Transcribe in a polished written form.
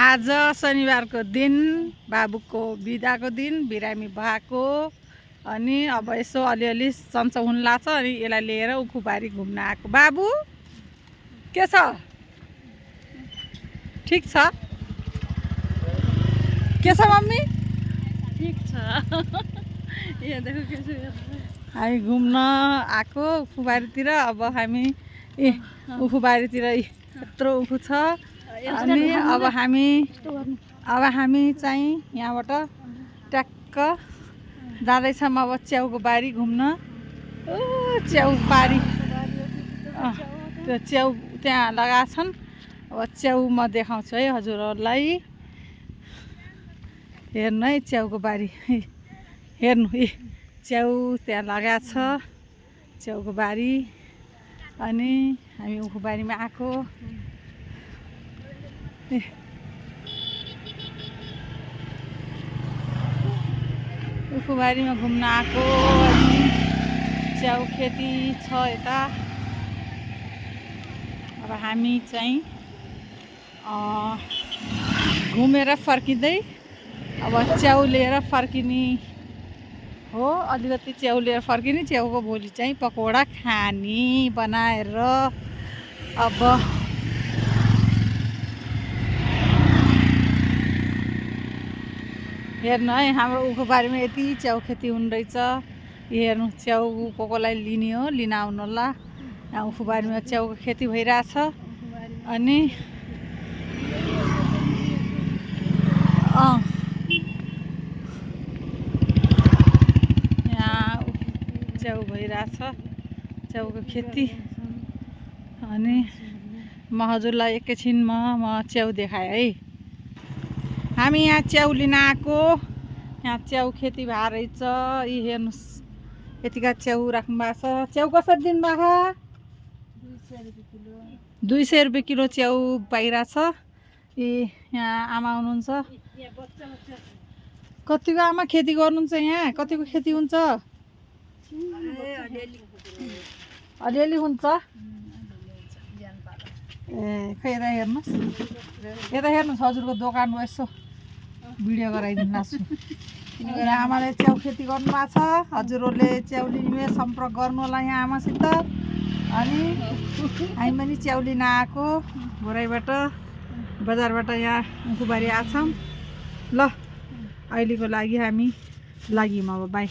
आज शनिबारको दिन बाबुको बिदाको दिन बिरामी भएको अनि अब यसो अलिअलि सन्चो हुन लाग्छ अनि यसलाई लिएर उखुबारी घुम्न आएको। बाबु के छ? ठीक छ? के छ मम्मी? ठीक छ। यहाँ देखो के छ। हामी घुम्न आएको उखुबारीतिर। अब हामी उखुबारीतिर यत्रो उखु छ अनि अब हामी चाहिँ यहाँबाट ट्याक्क जाँदैछौँ अब च्याउको बारी घुम्न। च्याउ बारी त्यो च्याउ त्यहाँ लगाएको छन्। अब च्याउ म देखाउँछु है हजुरहरूलाई। हेर्नु है च्याउको बारी हेर्नु च्याउ त्यहाँ लगाएको छ च्याउको बारी। अनि हामी उखुबारीमा आएको। उखुबारीमा घुम्न आएको अनि च्याउ खेती छ यता। अब हामी चाहिँ घुमेर फर्किँदै अब च्याउ लिएर फर्किने हो। अलिकति च्याउ लिएर फर्किने, च्याउको भोलि चाहिँ पकौडा खाने बनाएर। अब हेर्नु है हाम्रो उखुबारीमा यति च्याउ खेती हुने रहेछ। हेर्नु च्याउ कोलाई लिने हो, लिन आउनु होला। यहाँ उखुबारीमा च्याउको खेती भइरहेछ। अनि यहाँ च्याउ भइरहेछ, च्याउको खेती। अनि म हजुरलाई एकैछिनमा म च्याउ देखाएँ है। हामी यहाँ च्याउ लिन आएको। यहाँ च्याउ खेती भए रहेछ। यी हेर्नुहोस् यतिका च्याउ राख्नु भएको छ। च्याउ कसरी दिनुभएको? 200 रुपियाँ किलो च्याउ पाइरहेछ। यी यहाँ आमा हुनुहुन्छ। कतिको आमा खेती गर्नुहुन्छ यहाँ? कतिको खेती हुन्छ? अलिअलि हुन्छ। ए खै यता हेर्नुहोस्, यता हेर्नुहोस् हजुरको दोकान हो। यसो भिडियो गराइदिनु लाग्छु। यहाँ आमाले च्याउ खेती गर्नुभएको छ। हजुरहरूले च्याउ लिने सम्पर्क गर्नु होला यहाँ आमासित। अनि हामी पनि च्याउ लिन आएको भोराइबाट, बजारबाट यहाँ उखुबारी आछौँ। ल अहिलेको लागि हामी लाग्यौँ अब, बाई।